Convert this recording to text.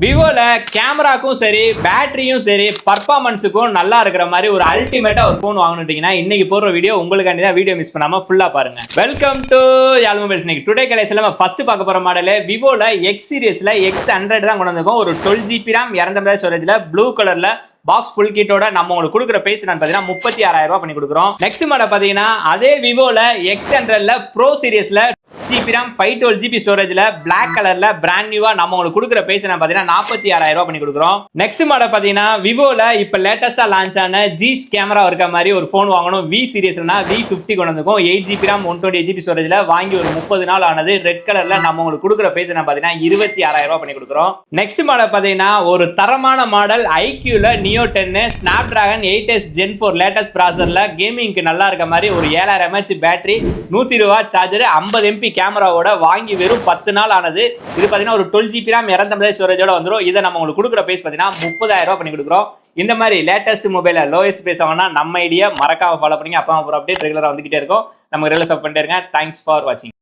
விவோல கேமராக்கும் சரி பேட்டரியும் சரி பர்ஃபார்மன்ஸுக்கும் நல்லா இருக்கிற மாதிரி ஒரு அல்டிமேட்டா ஒரு போன் வாங்கணுட்டீங்கன்னா இன்னைக்கு போடுற வீடியோ உங்களுக்காண்டி தான். வீடியோ மிஸ் பண்ணாம ஃபுல்லா பாருங்க. Welcome to Yazh mobiles. இன்னைக்கு டுடே கலெக்ஷன்ல நம்ம ஃபர்ஸ்ட் பார்க்க போற மாடல் விவோல எக்ஸ் சீரிஸ்ல X100 தான் கொண்டு வந்திருக்கோம். ஒரு 12 GB RAM 200 ஸ்டோரேஜ்ல ப்ளூ கலர்ல பாக்ஸ் ஃபுல் கிட்டோட நம்ம உங்களுக்கு கொடுக்குற பேஸ் நான் பாத்தீங்கன்னா 36,000 ரூபாய் பண்ணி கொடுக்குறோம். நெக்ஸ்ட் மாடல் பாத்தீங்கன்னா அதே விவோல X100ல ப்ரோ சீரிஸ்ல GB RAM 512 GB ஸ்டோரேஜ்ல பிளாக் கலர்ல பிராண்ட் நியூவா நம்ம உங்களுக்கு கொடுக்குற பேஸ் நான் பாத்தீங்கன்னா 46,000 ரூபாய் பண்ணி கொடுக்குறோம். நெக்ஸ்ட் மாடல் பாத்தீங்கன்னா விவோல இப்ப லேட்டஸ்டா லான்ச் ஆன ஜீஸ் கேமரா இருக்க மாதிரி ஒரு போன் வாங்கணும். வி சீரிஸ்னா V50 கொண்டு வந்திருக்கோம். 8 GB RAM 128 GB ஸ்டோரேஜ்ல வாங்கி ஒரு 30 நாள் ஆனது. ரெட் கலர்ல நம்ம உங்களுக்கு கொடுக்குற பேஸ் நான் பாத்தீங்கன்னா 26,000 ரூபாய் பண்ணி கொடுக்குறோம். நெக்ஸ்ட் மாடல் பாத்தீங்கன்னா ஒரு தரமான மாடல் iQல Neo 10 Snapdragon 8s Gen 4 latest ப்ராசஸர்ல கேமிங்க்கு நல்லா இருக்க மாதிரி ஒரு 7000 mAh battery 120 watt charger 50 MP கேமராவோட வாங்கி வெறும் 10 நாள் ஆனது. இது பாத்தீங்கன்னா ஒரு 12 GB RAM 200 ஸ்டோரேஜோட வந்துரும். இதை நம்ம உங்களுக்கு கொடுக்குற பேஸ் பாத்தீங்கன்னா 30,000 ரூபாய் பண்ணி கொடுக்குறோம். இந்த மாதிரி லேட்டஸ்ட் மொபைல லோயஸ்ட் பேஸ் ஆகணும்னா நம்ம ஐடியா மறக்காம ஃபாலோ பண்ணி அப்பா அப்புறம் அப்டேட் ரெகுலரா வந்துகிட்டே இருக்கும். நம்ம ரெகுலர் சப் பண்ணிட்டே இருங்க. தேங்க்ஸ் ஃபார் வாட்சிங்.